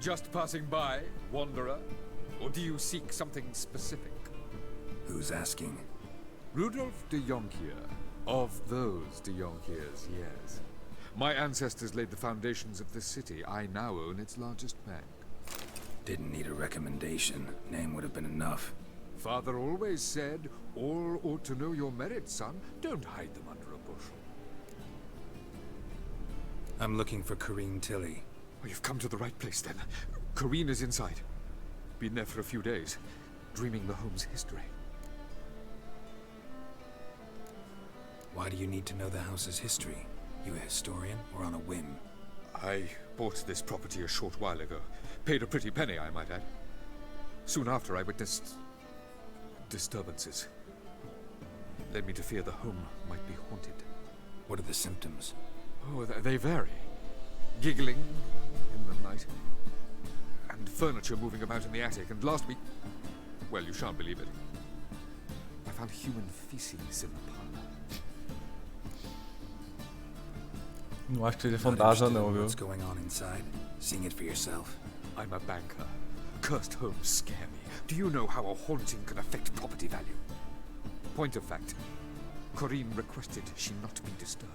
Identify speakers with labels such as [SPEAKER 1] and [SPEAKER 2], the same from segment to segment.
[SPEAKER 1] Just passing by, wanderer? Or do you seek something specific?
[SPEAKER 2] Who's asking?
[SPEAKER 1] Rudolf de Jonkier. Of those de Jonkiers, yes. My ancestors laid the foundations of this city. I now own its largest bank.
[SPEAKER 2] Didn't need a recommendation. Name would have been enough.
[SPEAKER 1] Father always said, all ought to know your merits, son. Don't hide them under a bushel.
[SPEAKER 2] I'm looking for Corrine Tilly.
[SPEAKER 1] Oh, you've come to the right place, then. Corrine is inside. Been there for a few days, dreaming the home's history.
[SPEAKER 2] Why do you need to know the house's history? You a historian or on a whim?
[SPEAKER 1] I bought this property a short while ago. Paid a pretty penny, I might add. Soon after, I witnessed disturbances. Led me to fear the home might be haunted.
[SPEAKER 2] What are the symptoms?
[SPEAKER 1] Oh, they vary. Giggling in the night, and furniture moving about in the attic, and last week... Well, you shan't believe it. I found human feces in the parlor.
[SPEAKER 3] Não acho que seja fantasma não, viu?
[SPEAKER 2] What's going on inside? Seeing it for yourself.
[SPEAKER 1] I'm a banker. Cursed homes scare me. Do you know how a haunting can affect property value? Point of fact, Corrine requested she not be disturbed.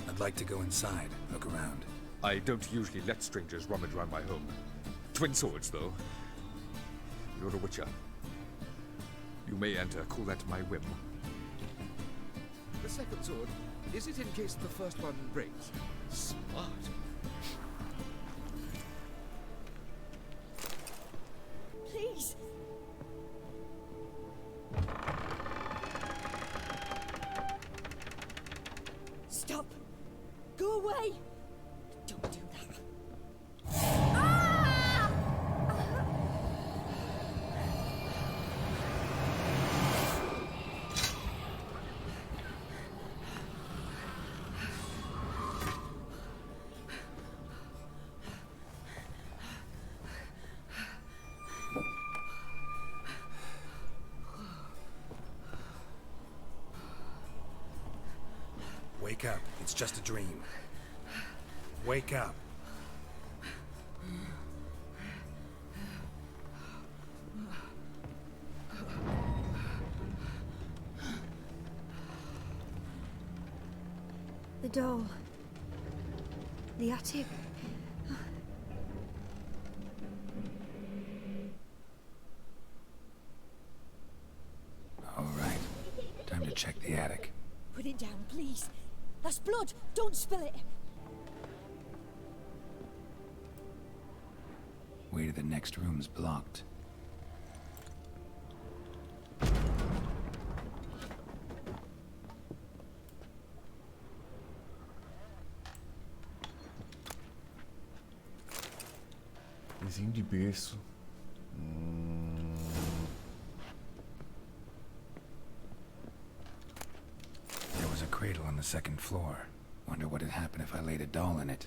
[SPEAKER 2] I'd like to go inside, look around.
[SPEAKER 1] I don't usually let strangers rummage around my home. Twin swords, though. You're a witcher. You may enter, call that my whim. The second sword, is it in case the first one breaks? Smart.
[SPEAKER 4] Please. Stop. Go away. Don't do that. Ah!
[SPEAKER 2] Wake up. It's just a dream. Wake up.
[SPEAKER 4] The doll. The attic.
[SPEAKER 2] All right. Time to check the attic.
[SPEAKER 4] Put it down, please. That's blood. Don't spill it.
[SPEAKER 2] Way to the next room's blocked.
[SPEAKER 3] Vizinho de berço.
[SPEAKER 2] There was a cradle on the second floor. Wonder what would happen if I laid a doll in it.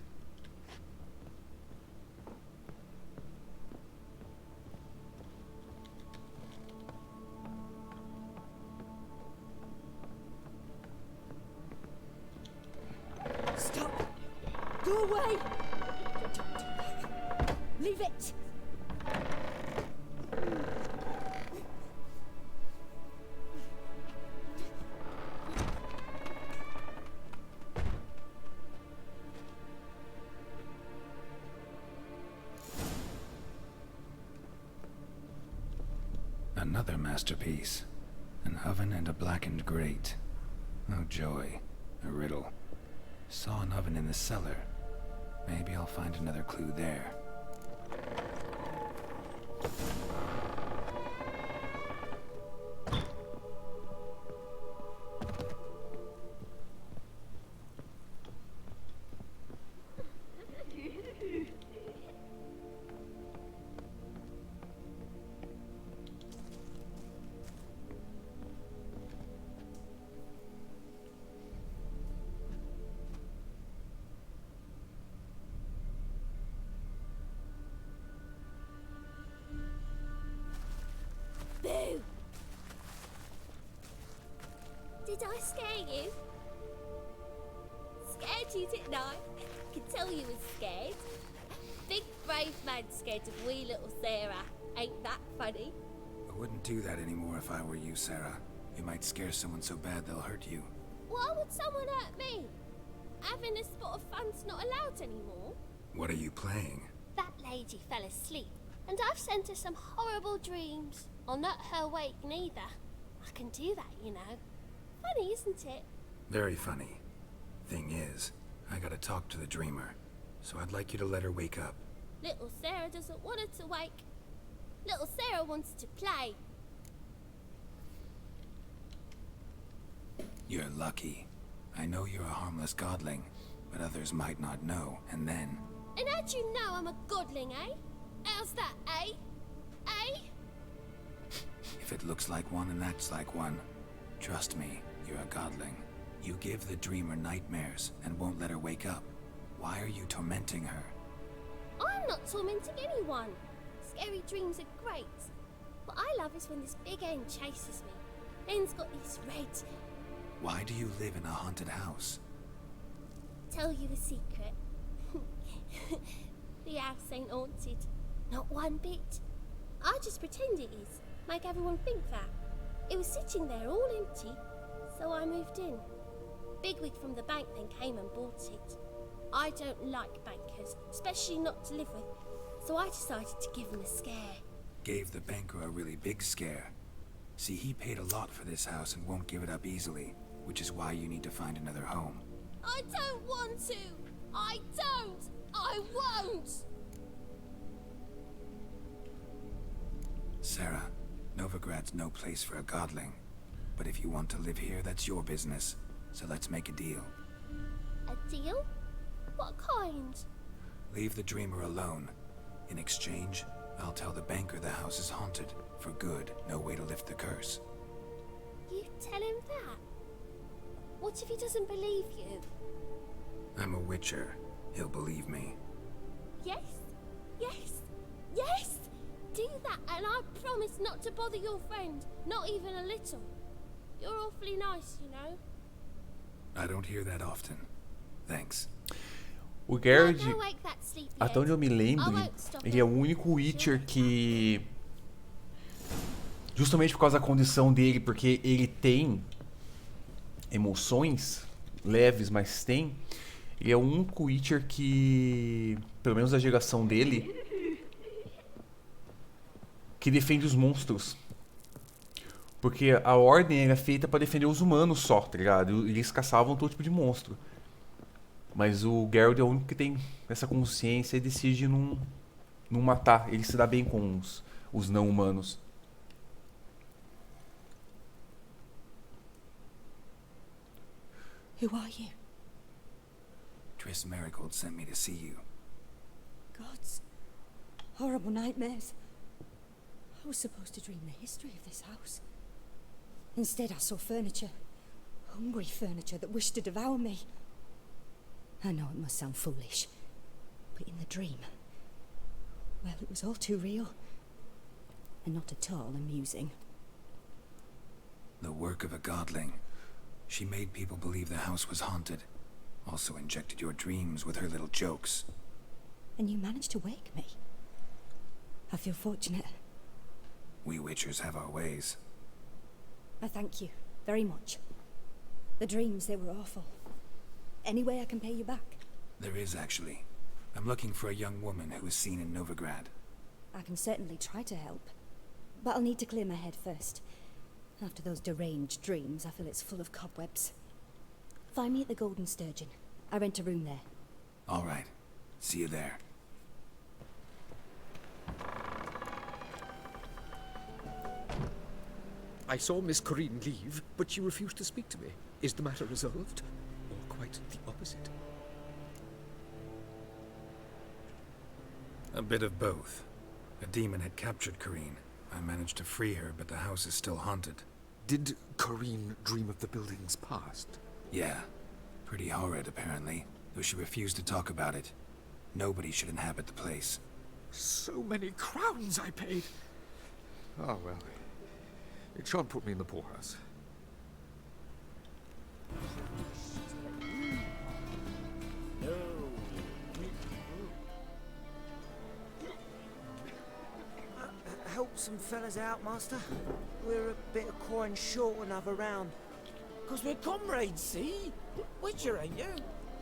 [SPEAKER 4] Stop. Go away. Don't do that. Leave it.
[SPEAKER 2] Another masterpiece. An oven and a blackened grate. Oh joy. A riddle. Saw an oven in the cellar. Maybe I'll find another clue there.
[SPEAKER 4] Boo!
[SPEAKER 5] Did I scare you? Scared you, didn't I? could tell you was scared. Big brave man scared of wee little Sarah. Ain't that funny?
[SPEAKER 2] I wouldn't do that anymore if I were you, Sarah. You might scare someone so bad they'll hurt you.
[SPEAKER 5] Why would someone hurt me? Having a spot of fun's not allowed anymore.
[SPEAKER 2] What are you playing?
[SPEAKER 5] That lady fell asleep, and I've sent her some horrible dreams. I'll not her wake neither. I can do that, you know. Funny, isn't it?
[SPEAKER 2] Very funny. Thing is, I gotta talk to the dreamer, so I'd like you to let her wake up.
[SPEAKER 5] Little Sarah doesn't want her to wake. Little Sarah wants to play.
[SPEAKER 2] You're lucky. I know you're a harmless godling, but others might not know, and then...
[SPEAKER 5] And how'd you know I'm a godling, eh? How's that, eh? Eh?
[SPEAKER 2] If it looks like one and acts like one, trust me, you're a godling. You give the dreamer nightmares and won't let her wake up. Why are you tormenting her?
[SPEAKER 5] I'm not tormenting anyone. Scary dreams are great. What I love is when this big end chases me. End's got these red...
[SPEAKER 2] Why do you live in a haunted house?
[SPEAKER 5] Tell you a secret. The house ain't haunted. Not one bit. I just pretend it is. Make everyone think that. It was sitting there all empty, so I moved in. Bigwig from the bank then came and bought it. I don't like bankers, especially not to live with, so I decided to give him a scare.
[SPEAKER 2] Gave the banker a really big scare. See, he paid a lot for this house and won't give it up easily, which is why you need to find another home.
[SPEAKER 5] I don't want to! I don't! I won't!
[SPEAKER 2] Sarah, Novigrad's no place for a godling. But if you want to live here, that's your business. So let's make a deal.
[SPEAKER 5] A deal? What kind?
[SPEAKER 2] Leave the dreamer alone. In exchange, I'll tell the banker the house is haunted. For good, no way to lift the curse.
[SPEAKER 5] You tell him that? What if he doesn't believe you?
[SPEAKER 2] I'm a witcher. He'll believe me.
[SPEAKER 5] Yes, yes, yes! Do that and I promise not to bother your friend, not even a little. You're awfully nice, you know.
[SPEAKER 2] I don't hear that often. Thanks.
[SPEAKER 3] O Garrett,
[SPEAKER 5] Well, go wake that sleepyhead.
[SPEAKER 3] até onde eu me lembro,
[SPEAKER 5] I won't stop
[SPEAKER 3] ele é o
[SPEAKER 5] him.
[SPEAKER 3] único Witcher que... Justamente por causa da condição dele, porque ele tem emoções leves, mas tem. Ele é o único Witcher que, pelo menos da geração dele, que defende os monstros. Porque a ordem era feita pra defender os humanos só, tá ligado? Eles caçavam todo tipo de monstro. Mas o Geralt é o único que tem essa consciência e decide não matar. Ele se dá bem com os não humanos.
[SPEAKER 4] Who are you?
[SPEAKER 2] Triss Marigold sent me to see you.
[SPEAKER 4] Gods. Horrible nightmares. I was supposed to dream the history of this house. Instead, I saw furniture. Hungry furniture that wished to devour me. I know it must sound foolish, but in the dream, well, it was all too real. And not at all amusing.
[SPEAKER 2] The work of a godling. She made people believe the house was haunted. Also injected your dreams with her little jokes.
[SPEAKER 4] And you managed to wake me. I feel fortunate.
[SPEAKER 2] We witchers have our ways.
[SPEAKER 4] I thank you very much. The dreams, they were awful. Any way I can pay you back?
[SPEAKER 2] There is, actually. I'm looking for a young woman who was seen in Novigrad.
[SPEAKER 4] I can certainly try to help. But I'll need to clear my head first. After those deranged dreams, I feel it's full of cobwebs. Find me at the Golden Sturgeon. I rent a room there.
[SPEAKER 2] All right. See you there.
[SPEAKER 1] I saw Miss Corinne leave, but she refused to speak to me. Is the matter resolved? Or quite the opposite?
[SPEAKER 2] A bit of both. A demon had captured Corinne. I managed to free her, but the house is still haunted.
[SPEAKER 1] Did Corinne dream of the building's past?
[SPEAKER 2] Yeah. Pretty horrid, apparently, though she refused to talk about it. Nobody should inhabit the place.
[SPEAKER 1] So many crowns I paid! Oh, well. It shan't put me in the poorhouse.
[SPEAKER 6] No, some fellas out, Master? We're a bit of coin short another round.
[SPEAKER 7] 'Cause we're comrades, see? Witcher, ain't you?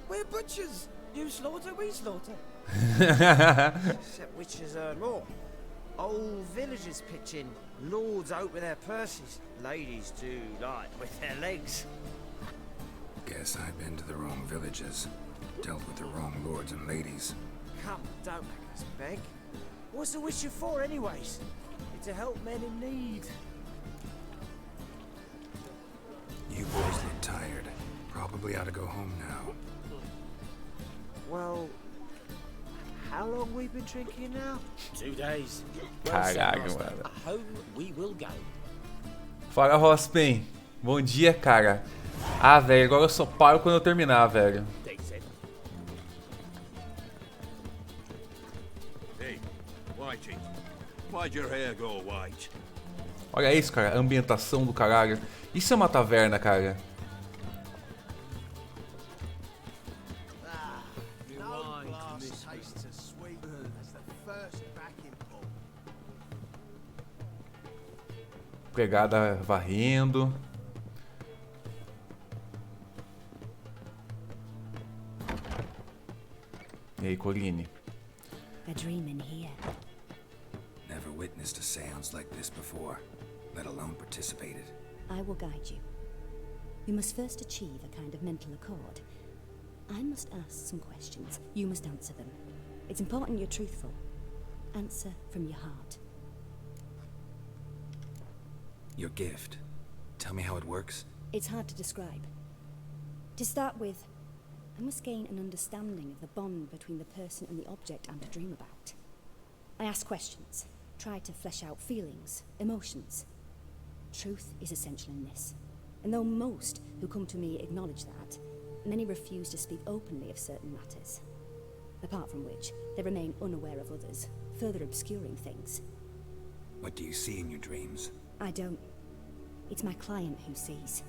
[SPEAKER 7] We're butchers. You slaughter, we slaughter.
[SPEAKER 6] Except witches earn more. Old villagers pitch in. Lords out with their purses. Ladies do like with their legs.
[SPEAKER 2] Guess I've been to the wrong villages. Dealt with the wrong lords and ladies.
[SPEAKER 6] Come, don't make us beg. What's the witcher for, anyways? It's to help men in need.
[SPEAKER 2] You boys look tired. Probably ought to go home now.
[SPEAKER 6] Well, how long we been drinking now?
[SPEAKER 7] 2 days. Well said,
[SPEAKER 3] Caralho,
[SPEAKER 7] Master.
[SPEAKER 3] mano.
[SPEAKER 7] Home we will go.
[SPEAKER 3] Fala, Rospem. Bom dia, cara. Ah, velho, agora eu só paro quando eu terminar, velho.
[SPEAKER 7] Decent.
[SPEAKER 8] Hey, Whitey, why'd your hair go white?
[SPEAKER 3] Olha isso, cara. A ambientação do caralho. Isso é uma taverna, cara. Pegada varrendo. E aí, Coline?
[SPEAKER 4] A dream in here.
[SPEAKER 2] Never witnessed a seance like this before, let alone participated.
[SPEAKER 4] I will guide you. You must first achieve a kind of mental accord. I must ask some questions. You must answer them. It's important you're truthful. Answer from your heart.
[SPEAKER 2] Your gift. Tell me how it works.
[SPEAKER 4] It's hard to describe. To start with, I must gain an understanding of the bond between the person and the object I'm to dream about. I ask questions, try to flesh out feelings, emotions. Truth is essential in this. And though most who come to me acknowledge that, many refuse to speak openly of certain matters. Apart from which, they remain unaware of others, further obscuring things.
[SPEAKER 2] What do you see in your dreams?
[SPEAKER 4] I don't. It's my client who sees.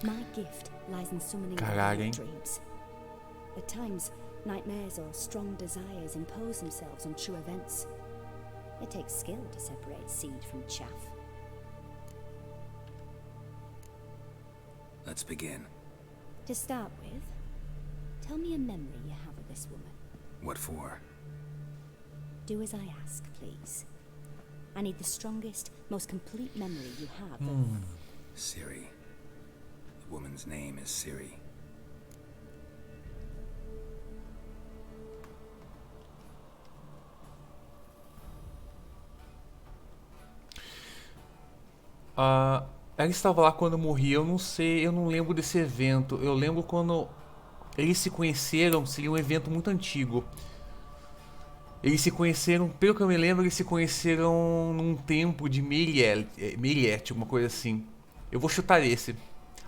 [SPEAKER 4] My gift lies in summoning
[SPEAKER 3] Caralho, hein?
[SPEAKER 4] dreams. At times, nightmares or strong desires impose themselves on true events. It takes skill to separate seed from chaff.
[SPEAKER 2] Let's begin.
[SPEAKER 4] To start with, tell me a memory you have of this woman.
[SPEAKER 2] What for?
[SPEAKER 4] Do as I ask, please. I need the strongest, most complete memory you have of...
[SPEAKER 2] Ciri. The woman's name is Ciri.
[SPEAKER 3] Ela estava lá quando eu morri. Eu não sei, eu não lembro desse evento. Eu lembro quando eles se conheceram, seria um evento muito antigo. Eles se conheceram, pelo que eu me lembro, eles se conheceram num templo de Meliet, alguma coisa assim. Eu vou chutar esse.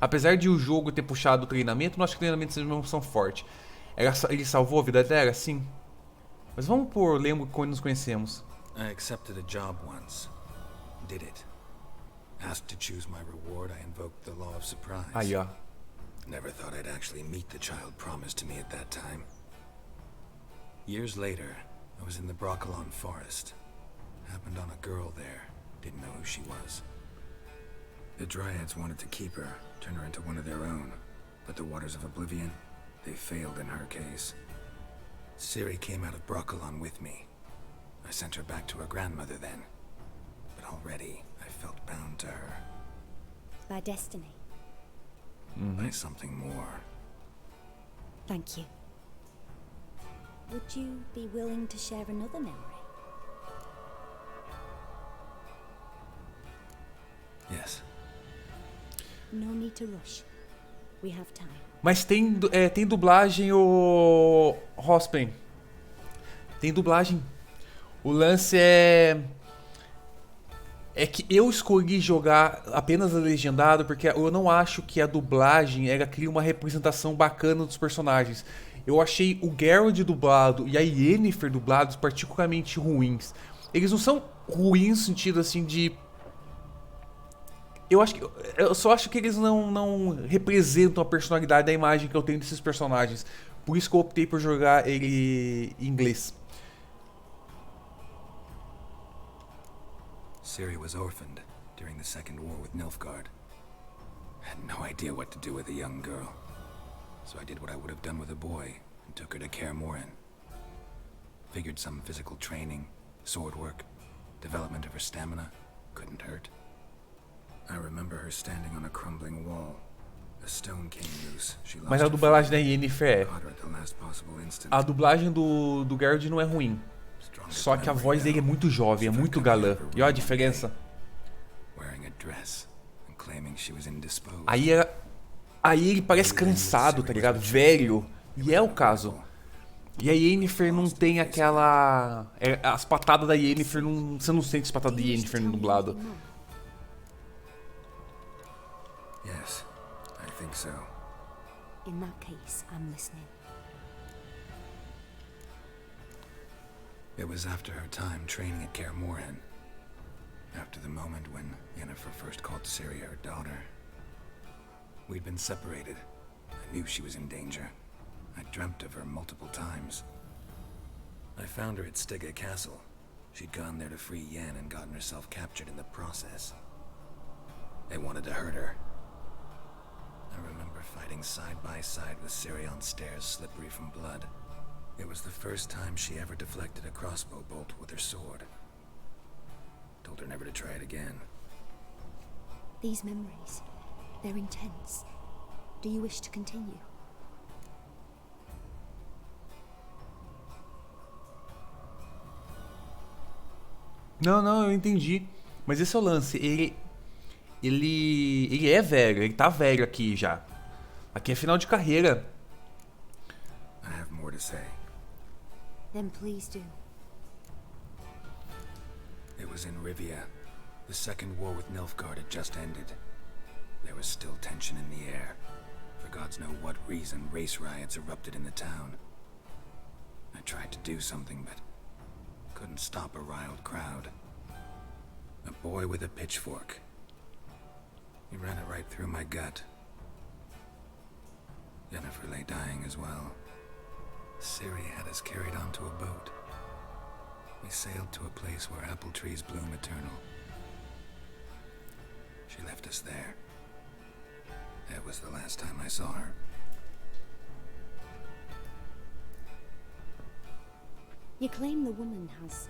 [SPEAKER 3] Apesar de o jogo ter puxado o treinamento, não acho que o treinamento seja uma opção forte. Ele salvou a vida dela, sim. Mas vamos por lembro quando nos conhecemos.
[SPEAKER 2] I accepted a job once. Did it. Asked to choose my reward, I invoked the law of surprise.
[SPEAKER 3] Aí, ó.
[SPEAKER 2] Never thought I'd actually meet the child promised to me at that time. Years later, I was in the Broccolon forest. Happened on a girl there. Didn't know who she was. The Dryads wanted to keep her, turn her into one of their own. But the Waters of Oblivion, they failed in her case. Ciri came out of Broccolon with me. I sent her back to her grandmother then. But already, I felt bound to her.
[SPEAKER 4] By destiny.
[SPEAKER 2] By something more.
[SPEAKER 4] Thank you. Would you be willing to share another memory?
[SPEAKER 2] Yes.
[SPEAKER 4] No need to rush. We have time.
[SPEAKER 3] Mas tem dublagem, o Rospen. Tem dublagem. O lance é que eu escolhi jogar apenas a legendado porque eu não acho que a dublagem cria uma representação bacana dos personagens. Eu achei o Geralt dublado e a Yennefer dublados particularmente ruins. Eles não são ruins no sentido assim de... Eu só acho que eles não representam a personalidade da imagem que eu tenho desses personagens. Por isso que eu optei por jogar ele em inglês.
[SPEAKER 2] Ciri was orphaned during the Second War with Nilfgaard. I had no idea what to do with a young girl. So I did what I would have done with a boy and took her to Kaer Morhen. Figured some physical training, sword work, development of her stamina couldn't hurt. I remember her standing on a crumbling wall. A stone came loose. She lost
[SPEAKER 3] Mas a
[SPEAKER 2] her
[SPEAKER 3] dublagem da
[SPEAKER 2] footing,
[SPEAKER 3] Yennefer
[SPEAKER 2] caught her at the last possible instant.
[SPEAKER 3] a dublagem do Geralt não é ruim.
[SPEAKER 2] Strongest
[SPEAKER 3] Só que a
[SPEAKER 2] memory
[SPEAKER 3] voz dele é
[SPEAKER 2] now.
[SPEAKER 3] muito jovem, é muito galã. E olha a diferença.
[SPEAKER 2] Wearing a dress and claiming she was indisposed.
[SPEAKER 3] Aí ele parece cansado, tá ligado? Velho. E é o caso. E a Yennefer não tem aquela... as patadas da Yennefer, você não sente as patadas da Yennefer no dublado.
[SPEAKER 2] Yes, I think so.
[SPEAKER 4] In that case, I'm listening.
[SPEAKER 2] It was after her time training at Kaer Morhen. After the moment when Yennefer first called Ciri her daughter. We'd been separated. I knew she was in danger. I dreamt of her multiple times. I found her at Stygga Castle. She'd gone there to free Yen and gotten herself captured in the process. They wanted to hurt her. I remember fighting side by side with Ciri on stairs slippery from blood. It was the first time she ever deflected a crossbow bolt with her sword. Told her never to try it again.
[SPEAKER 4] These memories, they're intense. Do you wish to continue?
[SPEAKER 3] Não, eu entendi. Mas esse é o lance. Ele é velho, ele tá velho aqui já. Aqui é final de carreira.
[SPEAKER 2] I have more to say.
[SPEAKER 4] Then please do.
[SPEAKER 2] It was in Rivia. The second war with Nilfgaard had just ended. There was still tension in the air. For gods know what reason, race riots erupted in the town. I tried to do something, but couldn't stop a riled crowd. A boy with a pitchfork. He ran it right through my gut. Yennefer lay dying as well. Ciri had us carried onto a boat. We sailed to a place where apple trees bloom eternal. She left us there. That was the last time I saw her.
[SPEAKER 4] You claim the woman has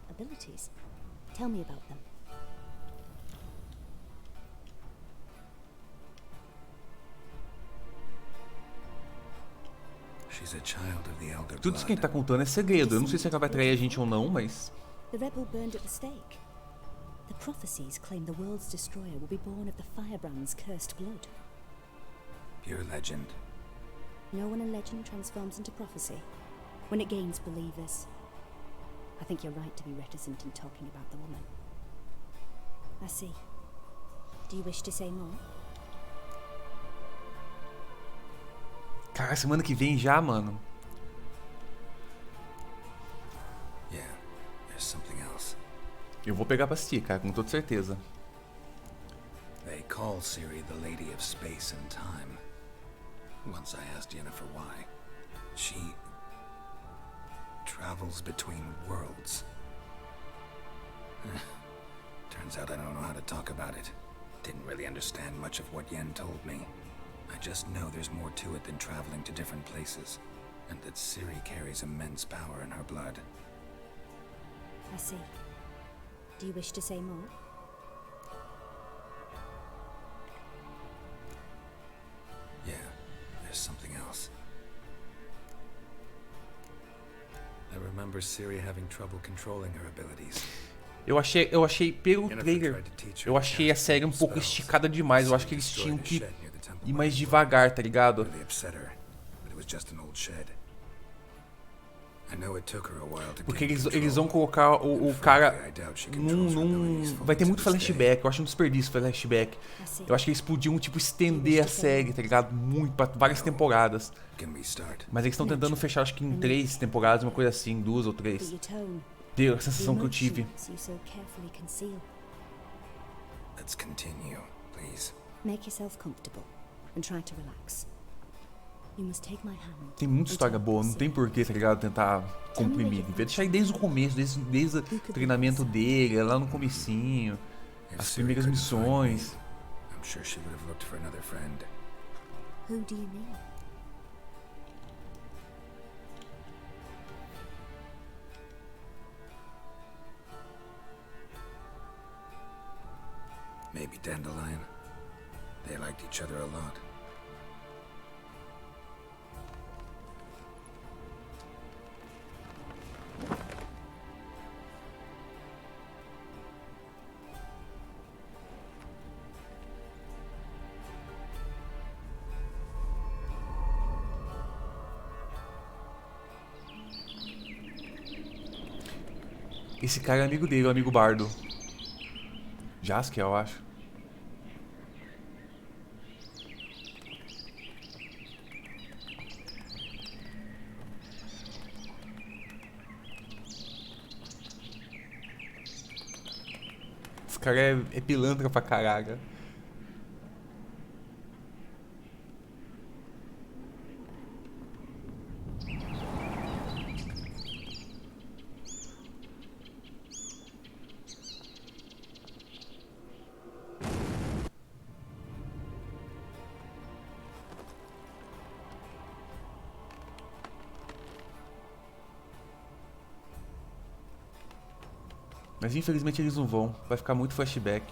[SPEAKER 4] abilities. Tell me about them.
[SPEAKER 2] She's a child of the elder
[SPEAKER 3] Tudo isso que ele
[SPEAKER 2] blood.
[SPEAKER 3] tá contando é segredo. Eu não sei se ela vai trair a gente ou não, mas...
[SPEAKER 4] The rebel burned at the stake. The prophecies claim the world's destroyer will be born of the firebrand's cursed blood.
[SPEAKER 2] Pure legend.
[SPEAKER 4] No one in legend transforms into prophecy when it gains believers. I think you're right to be reticent in talking about the woman. I see. Do you wish to say more?
[SPEAKER 3] Cara, semana que vem já, mano.
[SPEAKER 2] Yeah, there's something else.
[SPEAKER 3] Eu vou pegar pra assistir, cara, com toda certeza.
[SPEAKER 2] They call Ciri the Lady of Space and Time. Once I asked Yennefer why. She travels between worlds. Turns out I don't know how to talk about it. Didn't really understand much of what Yen told me. I just know there's more to it than traveling to different places, and that Ciri carries immense power in her blood.
[SPEAKER 4] I see. Do you wish to say more?
[SPEAKER 2] Yeah, there's something else. I remember Ciri having trouble controlling her abilities.
[SPEAKER 3] Eu achei pelo trailer, eu achei a série um pouco esticada demais. Eu acho que eles tinham que ir mais devagar, tá ligado? Porque eles vão colocar o cara vai ter muito flashback. Eu acho um desperdício flashback. Eu acho que eles podiam, tipo, estender a série, tá ligado? Muito, pra várias temporadas. Mas eles estão tentando fechar, acho que em 3 temporadas, uma coisa assim, 2 ou 3. Deu a sensação que eu tive.
[SPEAKER 2] Let's continue, please.
[SPEAKER 4] Make yourself comfortable and try to relax. You must take my hand.
[SPEAKER 3] Tem muita história boa, não tem porquê, tá ligado? Tentar comprimir. Devia deixar aí desde o começo, desde o treinamento dele, lá no comecinho, as primeiras missões.
[SPEAKER 2] I'm sure she would have looked for another friend.
[SPEAKER 4] Who do you mean?
[SPEAKER 2] Maybe Dandelion. They liked each other a lot.
[SPEAKER 3] Esse cara é amigo dele, o amigo bardo. Jaskiel, eu acho. Esse cara é pilantra pra caraca. Mas infelizmente eles não vão. Vai ficar muito flashback.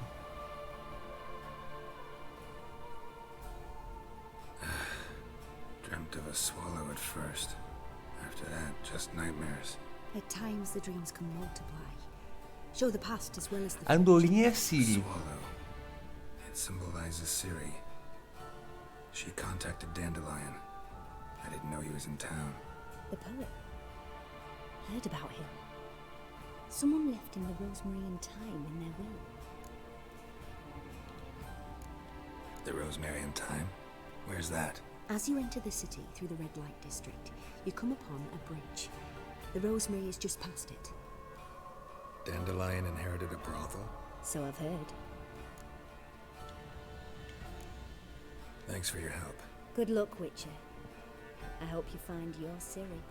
[SPEAKER 2] Dreamt of a swallow at first. After that, just nightmares.
[SPEAKER 4] At times the dreams can multiply. Show the past as well as the
[SPEAKER 3] A andorinha é a Ciri.
[SPEAKER 2] Swallow. It symbolizes Ciri. She contacted Dandelion. I didn't know he was in town.
[SPEAKER 4] The poet. Heard about him. Someone left him the Rosemary Thyme in their will.
[SPEAKER 2] The Rosemary Thyme? Where's that?
[SPEAKER 4] As you enter the city through the red light district, you come upon a bridge. The Rosemary is just past it.
[SPEAKER 2] Dandelion inherited a brothel?
[SPEAKER 4] So I've heard.
[SPEAKER 2] Thanks for your help.
[SPEAKER 4] Good luck, Witcher. I hope you find your Ciri.